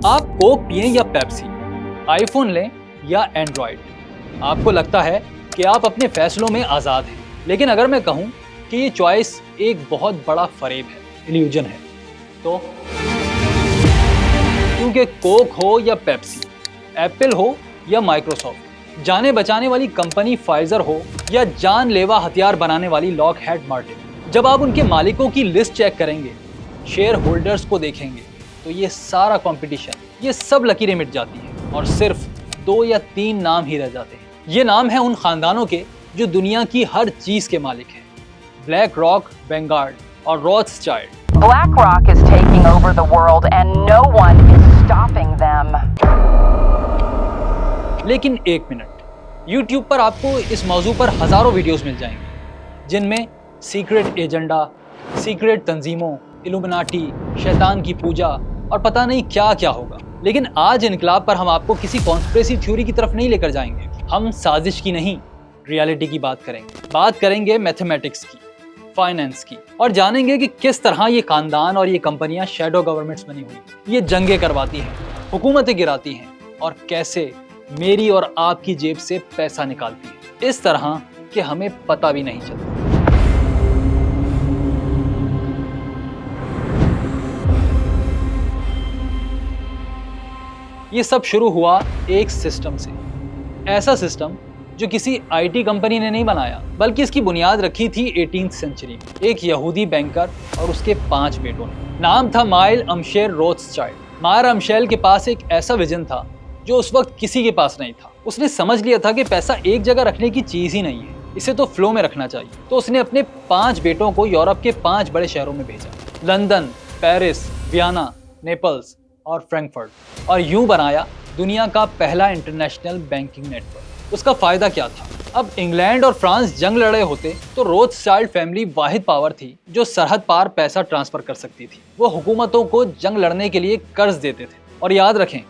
आप कोक पिएं या पेप्सी, आईफोन लें या एंड्रॉइड, आपको लगता है कि आप अपने फैसलों में आज़ाद हैं। लेकिन अगर मैं कहूं कि ये चॉइस एक बहुत बड़ा फरेब है, इल्यूजन है, तो क्योंकि कोक हो या पेप्सी, एप्पल हो या माइक्रोसॉफ्ट, जाने बचाने वाली कंपनी फाइजर हो या जानलेवा हथियार बनाने वाली लॉकहीड मार्टिन, जब आप उनके मालिकों की लिस्ट चेक करेंगे, शेयर होल्डर्स को देखेंगे, तो ये सारा कंपटीशन, ये सब लकीरें मिट जाती हैं और सिर्फ 2 या 3 नाम ही रह जाते हैं। ये नाम है उन खानदानों के जो दुनिया की हर चीज के मालिक हैं। ब्लैक रॉक, वेंगार्ड और Rothschild. BlackRock is taking over the world and no one is stopping them. लेकिन एक मिनट, YouTube पर आपको इस मौजू पर हजारों वीडियोस मिल जाएंगे, जिनमें सीक्रेट एजेंडा, सीक्रेट तंजीमों, इल्यूमिनाटी, शैतान की पूजा और पता नहीं क्या क्या होगा। लेकिन आज इनकलाब पर हम आपको किसी कॉन्स्पिरेसी थ्योरी की तरफ नहीं लेकर जाएंगे। हम साजिश की नहीं, रियलिटी की बात करेंगे। बात करेंगे मैथमेटिक्स की, फाइनेंस की, और जानेंगे कि किस तरह ये खानदान और ये कंपनियां शैडो गवर्नमेंट्स बनी हुई, ये जंगें करवाती हैं, हुकूमतें गिराती हैं और कैसे मेरी और आपकी जेब से पैसा निकालती है, इस तरह कि हमें पता भी नहीं चलता। ये सब शुरू हुआ एक सिस्टम से, ऐसा सिस्टम जो किसी आईटी कंपनी ने नहीं बनाया, बल्कि इसकी बुनियाद रखी थी 18th सेंचुरी में एक यहूदी बैंकर और उसके 5 बेटों ने। नाम था माइल अमशेर रोथस्चाइल्ड। मायर अमशेल के पास एक ऐसा विजन था जो उस वक्त किसी के पास नहीं था। उसने समझ लिया था कि पैसा एक जगह रखने की चीज ही नहीं है, इसे तो फ्लो में रखना चाहिए। तो उसने अपने 5 बेटों को यूरोप के 5 बड़े शहरों में भेजा, लंदन, पेरिस, वियना, नेपल्स और फ्रैंकफर्ट, और यूं बनाया दुनिया का पहला इंटरनेशनल बैंकिंग नेटवर्क। उसका फायदा क्या था? अब इंग्लैंड और फ्रांस जंग लड़े होते तो रोथस्चाइल्ड फैमिली वाहिद पावर थी जो सरहद पार पैसा ट्रांसफर कर सकती थी। वो हुकूमतों को जंग लड़ने के लिए कर्ज देते थे। और याद रखें,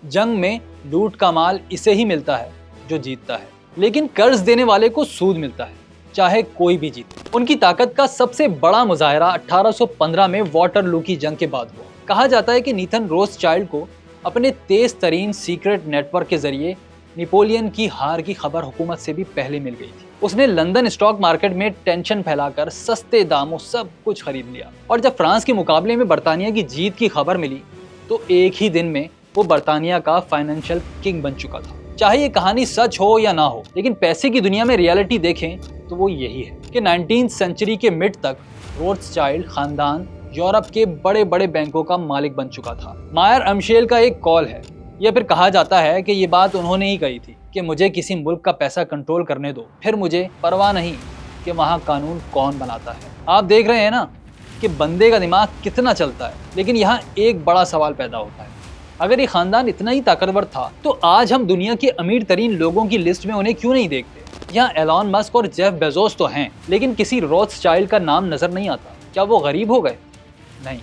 जंग में लूट का माल इसे ही मिलता है जो जीतता है, लेकिन कर्ज देने वाले को सूद मिलता है, चाहे कोई भी जीते। उनकी ताकत का सबसे बड़ा मुजाहरा 1815 में वाटरलू की जंग के बाद हुआ। कहा जाता है कि नीथन रोथस्चाइल्ड को अपने तेज तरीन सीक्रेट नेटवर्क के जरिए नेपोलियन की हार की खबर हुकूमत से भी पहले मिल गई थी। उसने लंदन स्टॉक मार्केट में टेंशन फैलाकर सस्ते दामों सब कुछ खरीद लिया, और जब फ्रांस के मुकाबले में बरतानिया की जीत की खबर मिली तो एक ही दिन में वो बरतानिया का फाइनेंशियल किंग बन चुका था। चाहे ये कहानी सच हो या ना हो, लेकिन पैसे की दुनिया में रियलिटी देखें तो वो यही है कि 19th सेंचुरी के मिड तक रोथस्चाइल्ड खानदान यूरोप के बड़े बड़े बैंकों का मालिक बन चुका था। मायर अमशेल का एक कॉल है, या फिर कहा जाता है कि ये बात उन्होंने ही कही थी कि मुझे किसी मुल्क का पैसा कंट्रोल करने दो, फिर मुझे परवाह नहीं कि वहाँ कानून कौन बनाता है। आप देख रहे हैं ना कि बंदे का दिमाग कितना चलता है। लेकिन यहाँ एक बड़ा सवाल पैदा होता है, अगर ये खानदान इतना ही ताकतवर था तो आज हम दुनिया के अमीर तरीन लोगों की लिस्ट में उन्हें क्यों नहीं देखते? यहाँ एलॉन मस्क और जेफ बेजोस तो हैं, लेकिन किसी रोथस्चाइल्ड का नाम नजर नहीं आता। क्या वो गरीब हो गए? नहीं,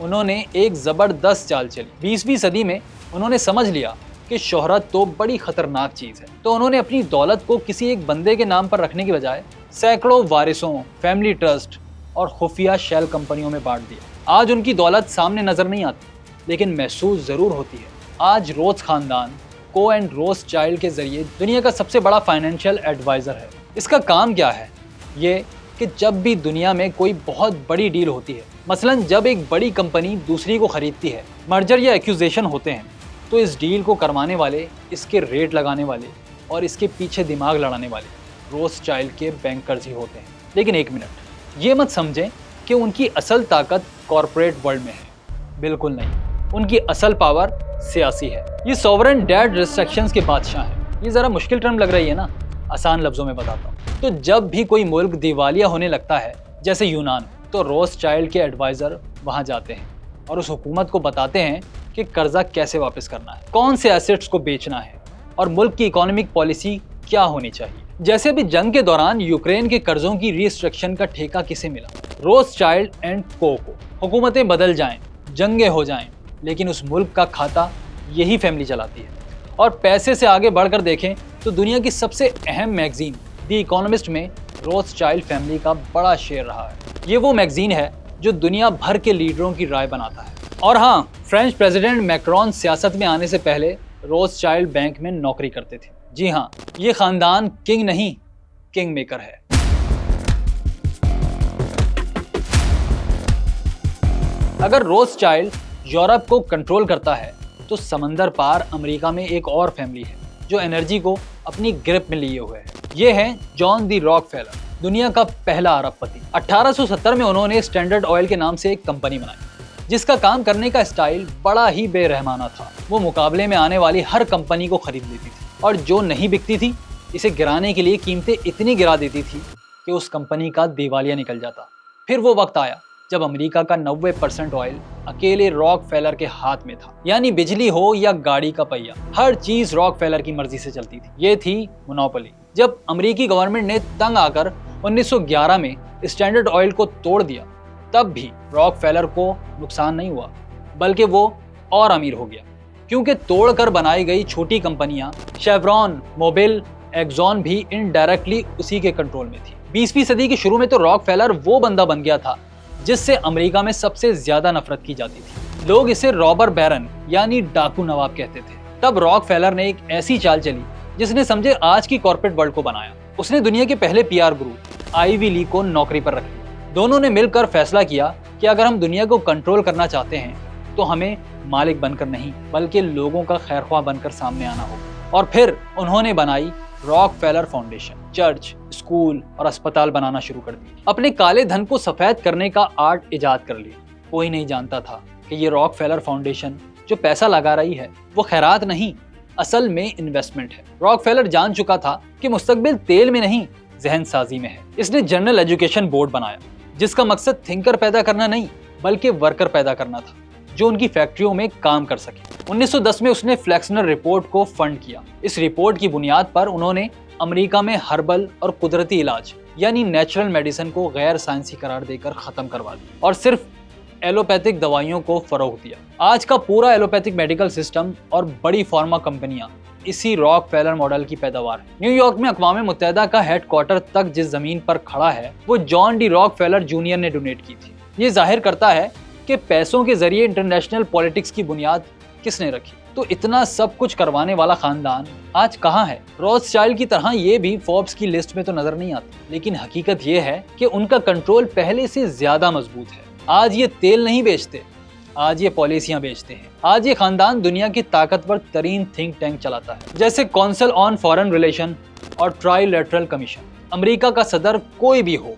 उन्होंने एक जबरदस्त चाल चली। 20वीं सदी में उन्होंने समझ लिया कि शोहरत तो बड़ी खतरनाक चीज है, तो उन्होंने अपनी दौलत को किसी एक बंदे के नाम पर रखने के बजाय सैकड़ों वारिसों, फैमिली ट्रस्ट और खुफिया शेल कंपनियों में बांट दिया। आज उनकी दौलत सामने नजर नहीं आती, लेकिन महसूस जरूर होती है। आज रोथ खानदान को एंड रोथस्चाइल्ड के जरिए दुनिया का सबसे बड़ा फाइनेंशियल एडवाइजर है। इसका काम क्या है? ये कि जब भी दुनिया में कोई बहुत बड़ी डील होती है, मसलन जब एक बड़ी कंपनी दूसरी को खरीदती है, मर्जर या एक्यूजेशन होते हैं, तो इस डील को करवाने वाले, इसके रेट लगाने वाले और इसके पीछे दिमाग लड़ाने वाले रोथस्चाइल्ड के बैंकर्स ही होते हैं। लेकिन एक मिनट, ये मत समझें कि उनकी असल ताकत कॉरपोरेट वर्ल्ड में है। बिल्कुल नहीं, उनकी असल पावर सियासी है। ये सॉवरेन डेट रिस्ट्रिक्शंस के बादशाह हैं। ये ज़रा मुश्किल टर्म लग रही है ना, आसान लफ्ज़ों में बताता हूँ। तो जब भी कोई मुल्क दिवालिया होने लगता है, जैसे यूनान, तो रोथस्चाइल्ड के एडवाइज़र वहाँ जाते हैं और उस हुकूमत को बताते हैं कि कर्जा कैसे वापस करना है, कौन से एसेट्स को बेचना है और मुल्क की इकोनॉमिक पॉलिसी क्या होनी चाहिए। जैसे अभी जंग के दौरान यूक्रेन के कर्जों की रिस्ट्रिक्शन का ठेका किसे मिला? रोथस्चाइल्ड एंड को। हुकूमतें बदल जाएं, जंगें हो जाएं, लेकिन उस मुल्क का खाता यही फैमिली चलाती है। और पैसे से आगे बढ़कर देखें तो दुनिया की सबसे अहम मैगजीन द इकोनॉमिस्ट में रोथस्चाइल्ड फैमिली का बड़ा शेयर रहा है। ये वो मैगजीन है जो दुनिया भर के लीडरों की राय बनाता है और हाँ, फ्रेंच प्रेसिडेंट मैक्रोन सियासत में आने से पहले रोथस्चाइल्ड बैंक में नौकरी करते थे। जी हाँ, ये खानदान किंग नहीं, किंग मेकर है। अगर रोथस्चाइल्ड यूरोप को कंट्रोल करता है तो समंदर पार अमेरिका में एक और फैमिली है जो एनर्जी को अपनी ग्रिप में लिए हुए है। ये है जॉन दी रॉकफेलर, दुनिया का पहला अरबपति। 1870 में उन्होंने स्टैंडर्ड ऑयल के नाम से एक कंपनी बनाई जिसका काम करने का स्टाइल बड़ा ही बेरहमाना था। वो मुकाबले में आने वाली हर कंपनी को खरीद लेती थी और जो नहीं बिकती थी इसे गिराने के लिए कीमतें इतनी गिरा देती थी कि उस कंपनी का दिवालिया निकल जाता। फिर वो वक्त आया जब अमेरिका का 90% ऑयल अकेले रॉकफेलर के हाथ में था। यानी बिजली हो या गाड़ी का पहिया, हर चीज रॉकफेलर की मर्जी से चलती थी। ये थी मोनोपोली। जब अमेरिकी गवर्नमेंट ने तंग आकर 1911 में स्टैंडर्ड ऑयल को तोड़ दिया, तब भी रॉकफेलर को नुकसान नहीं हुआ, बल्कि वो और अमीर हो गया, क्योंकि तोड़कर बनाई गई छोटी कंपनियां शेवरॉन, मोबिल, एक्सॉन भी इनडायरेक्टली उसी के कंट्रोल में थी। 20वीं सदी के शुरू में तो रॉकफेलर वो बंदा बन गया था जिससे अमेरिका में सबसे ज्यादा नफरत की जाती थी। लोग इसे रॉबर बैरन यानी डाकू नवाब कहते थे। तब रॉकफेलर ने एक ऐसी चाल चली जिसने समझे आज की कॉर्पोरेट वर्ल्ड को बनाया। उसने दुनिया के पहले पीआर गुरु आईवी ली को नौकरी पर रख लिया। दोनों ने मिलकर फैसला किया कि अगर हम दुनिया को कंट्रोल करना चाहते हैं तो हमें मालिक बनकर नहीं बल्कि लोगों का खैरख्वाह बनकर सामने आना होगा। और फिर उन्होंने बनाई रॉकफेलर फाउंडेशन, चर्च, स्कूल और अस्पताल बनाना शुरू कर दी। अपने काले धन को सफेद करने का आर्ट इजाद कर लिया। कोई नहीं जानता था कि ये रॉकफेलर फाउंडेशन जो पैसा लगा रही है वो खैरात नहीं, असल में इन्वेस्टमेंट है। रॉकफेलर जान चुका था कि मुस्तकबिल तेल में नहीं, जहन साजी में है। इसने जनरल एजुकेशन बोर्ड बनाया जिसका मकसद थिंकर पैदा करना नहीं बल्कि वर्कर पैदा करना था जो उनकी फैक्ट्रियों में काम कर सके। 1910 में उसने फ्लेक्सनर रिपोर्ट को फंड किया। इस रिपोर्ट की बुनियाद पर उन्होंने अमेरिका में हर्बल और कुदरती इलाज यानी नेचुरल मेडिसिन को गैर साइंसी करार देकर खत्म करवा दिया और सिर्फ एलोपैथिक दवाइयों को फरोग दिया। आज का पूरा एलोपैथिक मेडिकल सिस्टम और बड़ी फार्मा कंपनियां इसी रॉकफेलर मॉडल की पैदावार है। न्यूयॉर्क में अक़वाम मुत्तहिदा का हेडक्वार्टर तक जिस जमीन पर खड़ा है वो जॉन डी रॉकफेलर जूनियर ने डोनेट की थी। ये जाहिर करता है कि पैसों के जरिए इंटरनेशनल पॉलिटिक्स की बुनियाद किसने रखी। तो इतना सब कुछ करवाने वाला खानदान आज कहाँ है? रोथस्चाइल्ड की तरह ये भी फोर्ब्स की लिस्ट में तो नजर नहीं आते, लेकिन हकीकत ये है कि उनका कंट्रोल पहले से ज्यादा मजबूत है। आज ये तेल नहीं बेचते, आज ये पॉलिसियां बेचते हैं। आज ये खानदान दुनिया की ताकतवर तरीन थिंक टैंक चलाता है, जैसे काउंसिल ऑन फॉरेन रिलेशन और ट्राइलेटरल कमीशन। अमेरिका का सदर कोई भी हो,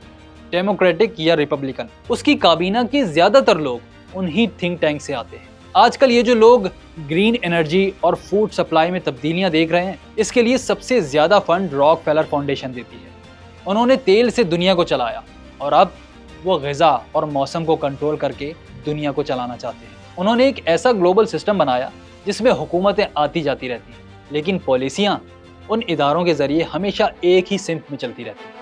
डेमोक्रेटिक या रिपब्लिकन, उसकी काबीना के ज्यादातर लोग उन्हीं थिंक टैंक से आते हैं। आजकल ये जो लोग ग्रीन एनर्जी और फूड सप्लाई में तब्दीलियां देख रहे हैं, इसके लिए सबसे ज्यादा फंड रॉकफेलर फाउंडेशन देती है। उन्होंने तेल से दुनिया को चलाया और अब वो ग़िज़ा और मौसम को कंट्रोल करके दुनिया को चलाना चाहते हैं। उन्होंने एक ऐसा ग्लोबल सिस्टम बनाया जिसमें हुकूमतें आती जाती रहती हैं, लेकिन पॉलिसियां उन इदारों के जरिए हमेशा एक ही सिम्त में चलती रहती हैं।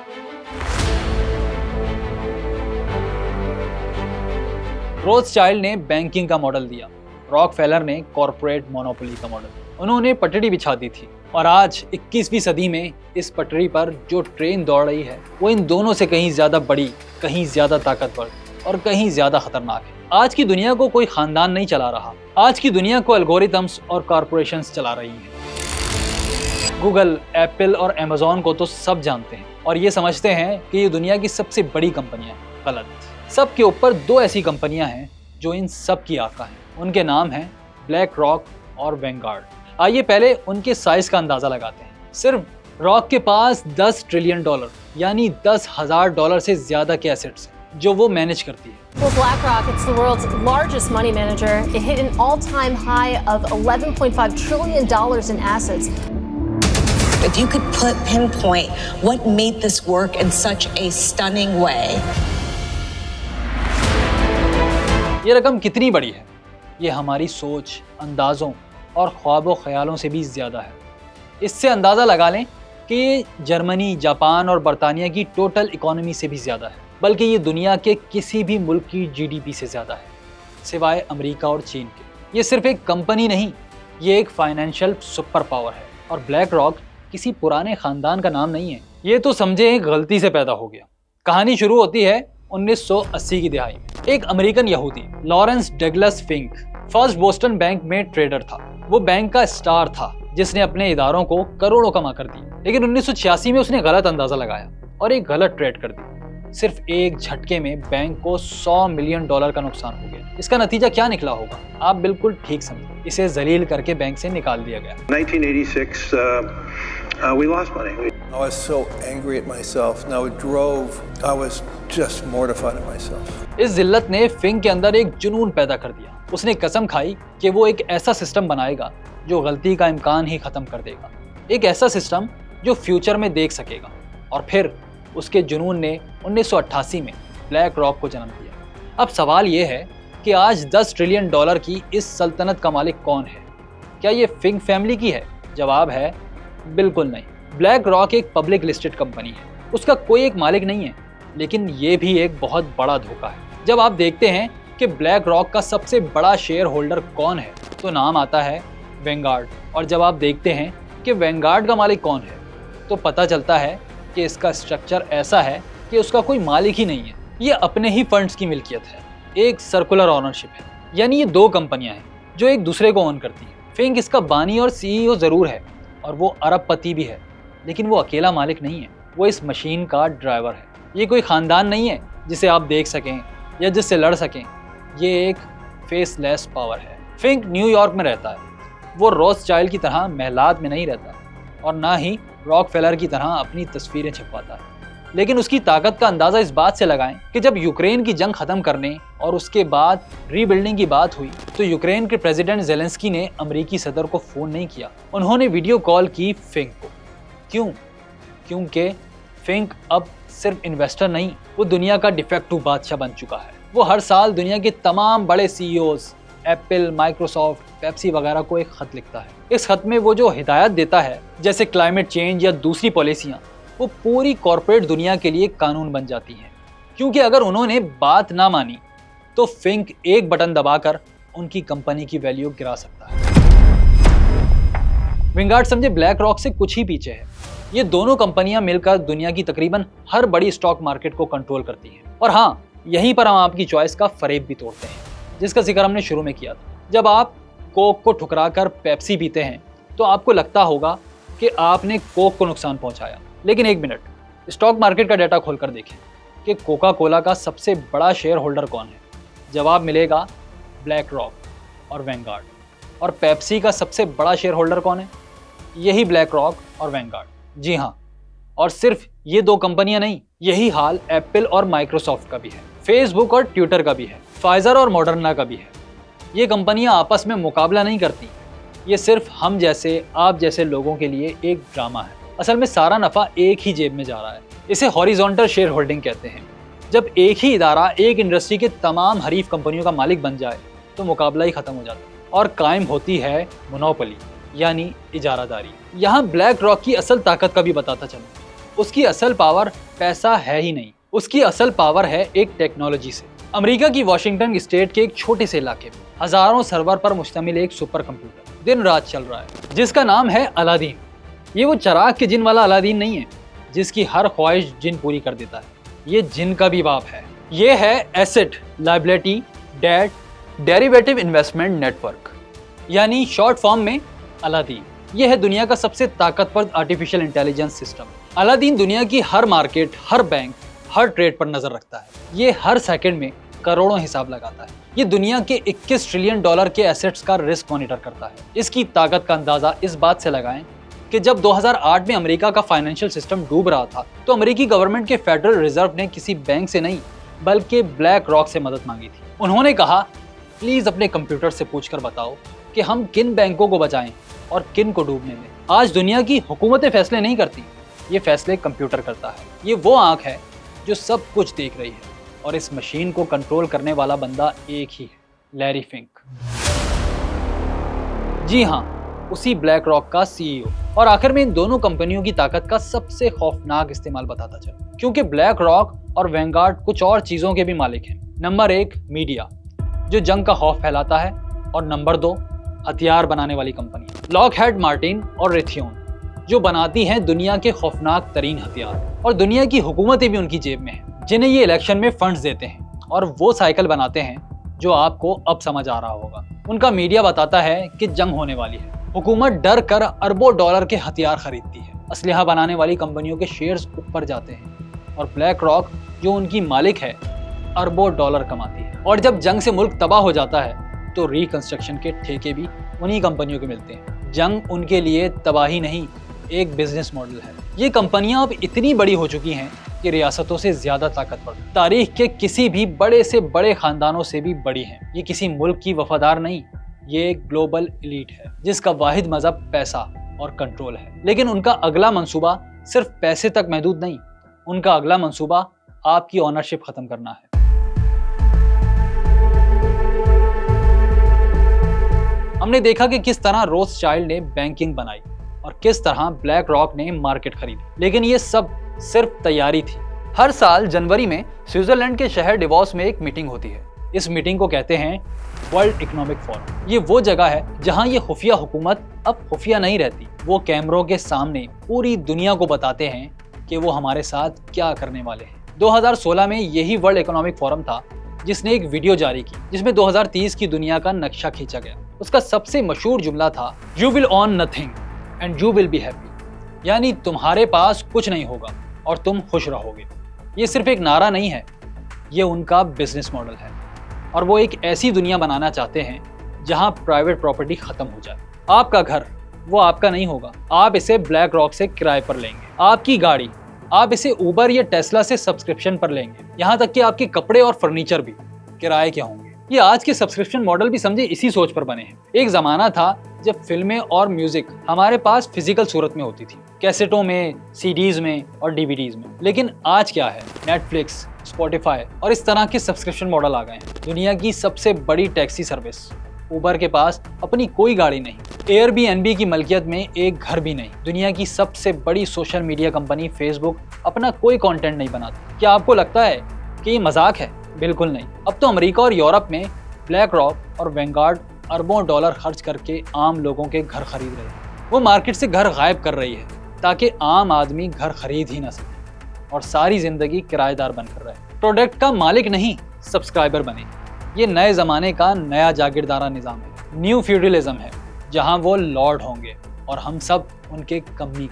रोथस्चाइल्ड ने बैंकिंग का मॉडल दिया, रॉकफेलर ने कॉर्पोरेट मोनोपोली का मॉडल। उन्होंने पटड़ी बिछा दी थी और आज 21वीं सदी में इस पटड़ी पर जो ट्रेन दौड़ रही है वो इन दोनों से कहीं ज्यादा बड़ी, कहीं ज्यादा ताकतवर और कहीं ज्यादा खतरनाक है। आज की दुनिया को कोई खानदान नहीं चला रहा, आज की दुनिया को एल्गोरिथम्स और कॉर्पोरेशंस चला रही हैं। गूगल, एप्पल और अमेज़न को तो सब जानते हैं और ये समझते हैं कि ये दुनिया की सबसे बड़ी कंपनियां हैं। गलत। सबके ऊपर दो ऐसी कंपनियां हैं जो इन सब की आका हैं। उनके नाम हैं ब्लैक रॉक और वैनगार्ड। आइए पहले उनके साइज का अंदाजा लगाते हैं। सिर्फ रॉक के पास $10 ट्रिलियन यानी $10,000 से ज्यादा के एसेट्स हैं जो वो मैनेज करती है। Well, BlackRock, it's the world's largest money manager. It hit an all-time high of $11.5 trillion in assets. If you could pinpoint what made this work in such a stunning way. ये रकम कितनी बड़ी है, ये हमारी सोच, अंदाज़ों और ख्वाबों ख्यालों से भी ज़्यादा है। इससे अंदाज़ा लगा लें कि ये जर्मनी, जापान और बरतानिया की टोटल इकोनॉमी से भी ज़्यादा है, बल्कि ये दुनिया के किसी भी मुल्क की जीडीपी से ज़्यादा है, सिवाय अमेरिका और चीन के। ये सिर्फ एक कंपनी नहीं, ये एक फाइनेंशियल सुपर पावर है। और ब्लैक रॉक किसी पुराने ख़ानदान का नाम नहीं है, ये तो समझे एक गलती से पैदा हो गया। कहानी शुरू होती है 1980 की दिहाई में एक अमेरिकन यहूदी Lawrence Douglas Fink first Boston bank में ट्रेडर था। वो बैंक का स्टार था जिसने अपने इदारों को करोड़ों कमा कर दिए। लेकिन 1986 में उसने गलत अंदाजा लगाया और एक गलत ट्रेड कर दी। सिर्फ एक झटके में बैंक को $100 मिलियन का नुकसान हो गया। इसका नतीजा क्या निकला होगा? आप बिल्कुल ठीक समझे, इसे जलील करके बैंक से निकाल दिया गया। 1986, we lost money. I was so angry at myself. Now it drove. I was just mortified at myself. इस जिल्लत ने फिंक के अंदर एक जुनून पैदा कर दिया। उसने कसम खाई कि वो एक ऐसा सिस्टम बनाएगा जो गलती का इम्कान ही खत्म कर देगा, एक ऐसा सिस्टम जो फ्यूचर में देख सकेगा। और फिर उसके जुनून ने 1988 में ब्लैक रॉक को जन्म दिया। अब सवाल ये है कि आज $10 ट्रिलियन की इस सल्तनत का मालिक कौन है? क्या ये फिंक फैमिली की है? जवाब है बिल्कुल नहीं। ब्लैक रॉक एक पब्लिक लिस्टेड कंपनी है, उसका कोई एक मालिक नहीं है। लेकिन ये भी एक बहुत बड़ा धोखा है। जब आप देखते हैं कि ब्लैक रॉक का सबसे बड़ा शेयर होल्डर कौन है तो नाम आता है वैनगार्ड। और जब आप देखते हैं कि वैनगार्ड का मालिक कौन है तो पता चलता है कि इसका स्ट्रक्चर ऐसा है कि उसका कोई मालिक ही नहीं है। ये अपने ही फंड्स की मिल्कियत है, एक सर्कुलर ओनरशिप है। यानी ये दो कंपनियां हैं जो एक दूसरे को ओन करती हैं। फिंक इसका बानी और सीईओ जरूर है और वो अरबपति भी है, लेकिन वो अकेला मालिक नहीं है, वो इस मशीन का ड्राइवर है। ये कोई खानदान नहीं है जिसे आप देख सकें या जिससे लड़ सकें। ये एक फेसलेस पावर है। फिंक न्यूयॉर्क में रहता है। वो रोथस्चाइल्ड की तरह महलात में नहीं रहता और ना ही रॉकफेलर की तरह अपनी तस्वीरें छपवाता है। लेकिन उसकी ताकत का अंदाजा इस बात से लगाएं कि जब यूक्रेन की जंग खत्म करने और उसके बाद रीबिल्डिंग की बात हुई तो यूक्रेन के प्रेसिडेंट ज़ेलेंस्की ने अमेरिकी सदर को फोन नहीं किया, उन्होंने वीडियो कॉल की फिंक को। क्यों? क्योंकि फिंक अब सिर्फ इन्वेस्टर नहीं, वो दुनिया का डिफेक्टिव बादशाह बन चुका है। वो हर साल दुनिया के तमाम बड़े सीईओज, एप्पल, माइक्रोसॉफ्ट, पेप्सी वगैरह को एक खत लिखता है। इस खत में वो जो हिदायत देता है, जैसे क्लाइमेट चेंज या दूसरी पॉलिसियां, वो पूरी कॉर्पोरेट दुनिया के लिए कानून बन जाती हैं। क्योंकि अगर उन्होंने बात ना मानी तो फिंक एक बटन दबाकर उनकी कंपनी की वैल्यू गिरा सकता है। वैनगार्ड समझे ब्लैक रॉक से कुछ ही पीछे है। ये दोनों कंपनियां मिलकर दुनिया की तकरीबन हर बड़ी स्टॉक मार्केट को कंट्रोल करती हैं। और हाँ, यहीं पर हम आपकी चॉइस का फरेब भी तोड़ते हैं, जिसका जिक्र हमने शुरू में किया था। जब आप कोक को ठुकराकर पेप्सी पीते हैं तो आपको लगता होगा कि आपने कोक को नुकसान पहुंचाया। लेकिन एक मिनट, स्टॉक मार्केट का डाटा खोलकर देखें कि कोका कोला का सबसे बड़ा शेयर होल्डर कौन है। जवाब मिलेगा ब्लैक रॉक और वैनगार्ड। और पेप्सी का सबसे बड़ा शेयर होल्डर कौन है? यही ब्लैक रॉक और वैनगार्ड। जी हाँ, और सिर्फ ये दो कंपनियां नहीं, यही हाल एप्पल और माइक्रोसॉफ्ट का भी है, फेसबुक और ट्विटर का भी है, फाइजर और मॉडर्ना का भी है। ये कंपनियां आपस में मुकाबला नहीं करती, ये सिर्फ हम जैसे, आप जैसे लोगों के लिए एक ड्रामा है। असल में सारा नफा एक ही जेब में जा रहा है। इसे हॉरिजॉन्टल शेयर होल्डिंग कहते हैं। जब एक ही इदारा एक इंडस्ट्री के तमाम हरीफ कंपनियों का मालिक बन जाए तो मुकाबला ही खत्म हो जाता है और कायम होती है मोनोपोली, यानी इजारादारी। यहाँ ब्लैक रॉक की असल ताकत का भी बताता चलूं। उसकी असल पावर पैसा है ही नहीं, उसकी असल पावर है एक टेक्नोलॉजी से। अमेरिका की वॉशिंगटन स्टेट के एक छोटे से इलाके में हजारों सर्वर पर मुश्तमिल एक सुपर कंप्यूटर दिन रात चल रहा है, जिसका नाम है अलादीन। ये वो चिराग के जिन वाला अलादीन नहीं है जिसकी हर ख्वाहिश जिन पूरी कर देता है, ये जिन का भी बाप है। ये है asset liability debt derivative investment network, यानी शॉर्ट फॉर्म में अलादीन। ये है दुनिया का सबसे ताकतवर आर्टिफिशियल इंटेलिजेंस सिस्टम। अलादीन दुनिया की हर मार्केट, हर बैंक, हर ट्रेड पर नजर रखता है। ये हर सेकंड में करोड़ों हिसाब लगाता है। ये दुनिया के 21 ट्रिलियन डॉलर के एसेट्स का रिस्क मॉनिटर करता है। इसकी ताकत का अंदाजा इस बात से लगाएं कि जब 2008 में अमेरिका का फाइनेंशियल सिस्टम डूब रहा था तो अमेरिकी गवर्नमेंट के फेडरल रिजर्व ने किसी बैंक से नहीं बल्कि ब्लैक रॉक से मदद मांगी थी। उन्होंने कहा, प्लीज अपने कंप्यूटर से पूछकर बताओ कि हम किन बैंकों को बचाएं और किन को डूबने में। आज दुनिया की हुकूमतें फैसले नहीं करती, ये फैसले कंप्यूटर करता है। ये वो आंख है जो सब कुछ देख रही है और इस मशीन को कंट्रोल करने वाला बंदा एक ही है, लैरी फिंक। जी हाँ, उसी ब्लैक रॉक का सीईओ। और आखिर में इन दोनों कंपनियों की ताकत का सबसे खौफनाक इस्तेमाल बताता चला, क्योंकि ब्लैक रॉक और वैनगार्ड कुछ और चीजों के भी मालिक हैं। नंबर 1 मीडिया, जो जंग का खौफ फैलाता है, और नंबर 2 हथियार बनाने वाली कंपनी लॉकहीड मार्टिन और रेथियोन, जो बनाती हैं दुनिया के खौफनाक तरीन हथियार। और दुनिया की हुकूमतें भी उनकी जेब में हैं। जिन्हें ये इलेक्शन में फंड्स देते हैं और वो साइकिल बनाते हैं जो आपको अब समझ आ रहा होगा। उनका मीडिया बताता है कि जंग होने वाली है, हुकूमत डर कर अरबों डॉलर के हथियार खरीदती है, असलहा बनाने वाली कंपनियों के शेयर्स ऊपर जाते हैं और ब्लैक रॉक जो उनकी मालिक है अरबों डॉलर कमाती है। और जब जंग से मुल्क तबाह हो जाता है तो रिकंस्ट्रक्शन के ठेके भी उन्हीं कंपनियों को मिलते हैं। जंग उनके लिए तबाही नहीं, एक बिजनेस मॉडल है। ये कंपनियां अब इतनी बड़ी हो चुकी हैं कि रियासतों से ज्यादा ताकतवर, तारीख के किसी भी बड़े से बड़े खानदानों से भी बड़ी हैं। ये किसी मुल्क की वफादार नहीं, ये एक ग्लोबल एलीट है जिसका वाहिद मजहब पैसा और कंट्रोल है। लेकिन उनका अगला मंसूबा सिर्फ पैसे तक महदूद नहीं, उनका अगला मंसूबा आपकी ऑनरशिप खत्म करना है। हमने देखा कि किस तरह रोथस्चाइल्ड ने बैंकिंग बनाई और किस तरह ब्लैक रॉक ने मार्केट खरीदी, लेकिन ये सब सिर्फ तैयारी थी। हर साल जनवरी में स्विट्जरलैंड के शहर डिवॉस में एक मीटिंग होती है। इस मीटिंग को कहते हैं वर्ल्ड इकोनॉमिक फोरम। ये वो जगह है जहां ये खुफिया हुकूमत अब खुफिया नहीं रहती, वो कैमरों के सामने पूरी दुनिया को बताते हैं कि वो हमारे साथ क्या करने वाले हैं। 2016 में यही वर्ल्ड इकोनॉमिक फोरम था जिसने एक वीडियो जारी की जिसमें 2030 की दुनिया का नक्शा खींचा गया। उसका सबसे मशहूर जुमला था you will own nothing and you will be happy, यानी तुम्हारे पास कुछ नहीं होगा और तुम खुश रहोगे। ये सिर्फ एक नारा नहीं है, ये उनका बिजनेस मॉडल है और वो एक ऐसी दुनिया बनाना चाहते हैं जहां प्राइवेट प्रॉपर्टी खत्म हो जाए। आपका घर वो आपका नहीं होगा, आप इसे ब्लैक रॉक से किराए पर लेंगे। आपकी गाड़ी आप इसे उबर या टेस्ला से सब्सक्रिप्शन पर लेंगे। यहाँ तक कि आपके कपड़े और फर्नीचर भी किराए के होंगे। ये आज के सब्सक्रिप्शन मॉडल भी समझे इसी सोच पर बने हैं। एक जमाना था जब फिल्में और म्यूजिक हमारे पास फिजिकल सूरत में होती थी, कैसेटों में, सीडीज में और डीवीडीज में। लेकिन आज क्या है, नेटफ्लिक्स, स्पॉटिफाई और इस तरह के सब्सक्रिप्शन मॉडल आ गए हैं। दुनिया की सबसे बड़ी टैक्सी सर्विस उबर के पास अपनी कोई गाड़ी नहीं, एयरबीएनबी की मलकियत में एक घर भी नहीं, दुनिया की सबसे बड़ी सोशल मीडिया कंपनी फेसबुक अपना कोई कंटेंट नहीं बनाती। क्या आपको लगता है कि ये मजाक है? बिल्कुल नहीं। अब तो अमेरिका और यूरोप में ब्लैक रॉक और वैंगार्ड अरबों डॉलर खर्च करके आम लोगों के घर खरीद रहे हैं। वो मार्केट से घर गायब कर रही है ताकि आम आदमी घर खरीद ही ना सके और सारी जिंदगी किराएदार बनकर रहे। प्रोडक्ट का मालिक नहीं, सब्सक्राइबर बने। ये नए जमाने का नया जागीरदारा निज़ाम है, न्यू फ्यूडलिज्म है, जहां वो लॉर्ड होंगे और हम सब उनके कमी।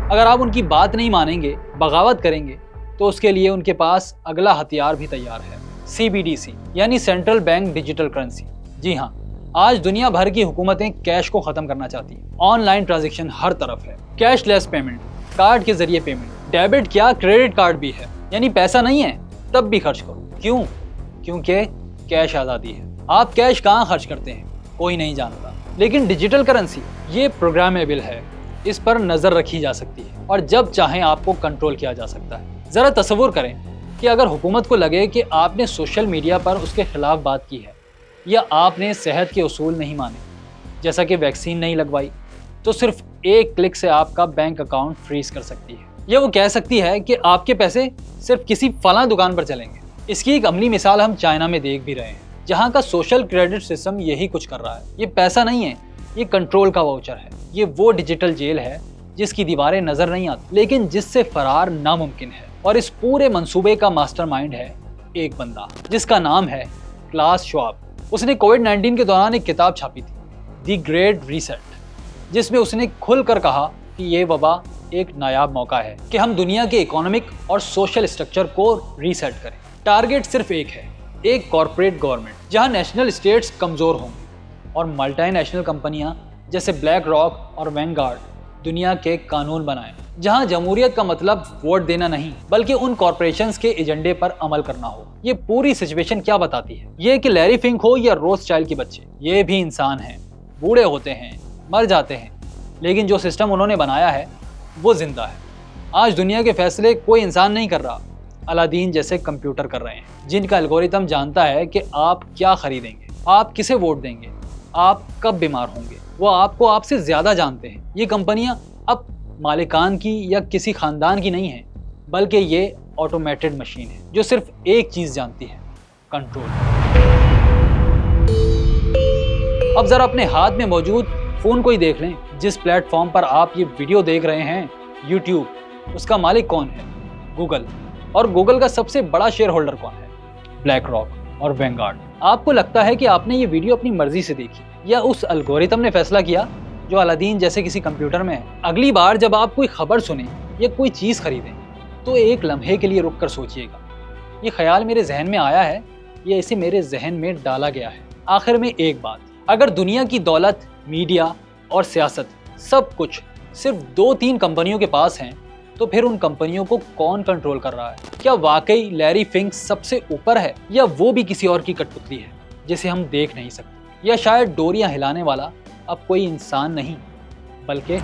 अगर आप उनकी बात नहीं मानेंगे, बगावत करेंगे, तो उसके लिए उनके पास अगला हथियार भी तैयार है, CBDC यानी सेंट्रल बैंक डिजिटल करेंसी। जी हाँ, आज दुनिया भर की हुकूमतें कैश को खत्म करना चाहती हैं। ऑनलाइन ट्रांजैक्शन हर तरफ है, कैशलेस पेमेंट, कार्ड के जरिए पेमेंट, डेबिट क्या क्रेडिट कार्ड भी है, यानी पैसा नहीं है तब भी खर्च करो। क्यों? क्योंकि कैश आज़ादी है। आप कैश कहाँ खर्च करते हैं कोई नहीं जानता, लेकिन डिजिटल करेंसी ये प्रोग्रामेबल है, इस पर नज़र रखी जा सकती है और जब चाहें आपको कंट्रोल किया जा सकता है। ज़रा तसव्वुर करें कि अगर हुकूमत को लगे कि आपने सोशल मीडिया पर उसके खिलाफ बात की है या आपने सेहत के उसूल नहीं माने, जैसा कि वैक्सीन नहीं लगवाई, तो सिर्फ एक क्लिक से आपका बैंक अकाउंट फ्रीज कर सकती है। या वो कह सकती है कि आपके पैसे सिर्फ किसी फलां दुकान पर चलेंगे। इसकी एक अमली मिसाल हम चाइना में देख भी रहे हैं, जहाँ का सोशल क्रेडिट सिस्टम यही कुछ कर रहा है। ये पैसा नहीं है, ये कंट्रोल का वाउचर है। ये वो डिजिटल जेल है जिसकी दीवारें नजर नहीं आती, लेकिन जिससे फरार नामुमकिन है। और इस पूरे मंसूबे का मास्टरमाइंड है एक बंदा जिसका नाम है क्लास श्वाब। उसने कोविड-19 के दौरान एक किताब छापी थी, द ग्रेट रीसेट, जिसमें उसने खुलकर कहा कि ये वबा एक नायाब मौका है कि हम दुनिया के इकोनॉमिक और सोशल स्ट्रक्चर को रीसेट करें। टारगेट सिर्फ एक है, एक कॉरपोरेट गवर्नमेंट जहां नेशनल स्टेट्स कमज़ोर होंगे और मल्टीनेशनल कंपनियां जैसे ब्लैक रॉक और वैंगार्ड दुनिया के कानून बनाएं, जहां जमहूरियत का मतलब वोट देना नहीं बल्कि उन कॉरपोरेशंस के एजेंडे पर अमल करना हो। ये पूरी सिचुएशन क्या बताती है? ये कि लैरी फिंक हो या रोथस्चाइल्ड के बच्चे, ये भी इंसान हैं, बूढ़े होते हैं, मर जाते हैं, लेकिन जो सिस्टम उन्होंने बनाया है वो जिंदा है। आज दुनिया के फैसले कोई इंसान नहीं कर रहा, अलादीन जैसे कंप्यूटर कर रहे हैं, जिनका एल्गोरिथम जानता है कि आप क्या खरीदेंगे, आप किसे वोट देंगे, आप कब बीमार होंगे। वो आपको आपसे ज़्यादा जानते हैं। ये कंपनियां अब मालिकान की या किसी ख़ानदान की नहीं है, बल्कि ये ऑटोमेटेड मशीन है जो सिर्फ एक चीज़ जानती है, कंट्रोल। अब ज़रा अपने हाथ में मौजूद फ़ोन को ही देख लें। जिस प्लेटफॉर्म पर आप ये वीडियो देख रहे हैं, यूट्यूब, उसका मालिक कौन है? गूगल। और गूगल का सबसे बड़ा शेयर होल्डर कौन है? ब्लैक रॉक और वैनगार्ड। आपको लगता है कि आपने ये वीडियो अपनी मर्जी से देखी या उस एल्गोरिथम ने फैसला किया जो अलादीन जैसे किसी कंप्यूटर में है? अगली बार जब आप कोई खबर सुने या कोई चीज़ खरीदें तो एक लम्हे के लिए रुक कर सोचिएगा, ये ख्याल मेरे जहन में आया है या इसे मेरे जहन में डाला गया है? आखिर में एक बात, अगर दुनिया की दौलत, मीडिया और सियासत सब कुछ सिर्फ 2-3 कंपनियों के पास हैं, तो फिर उन कंपनियों को कौन कंट्रोल कर रहा है? क्या वाकई लैरी फिंक सबसे ऊपर है या वो भी किसी और की कठपुतली है जिसे हम देख नहीं सकते? या शायद डोरियां हिलाने वाला अब कोई इंसान नहीं बल्कि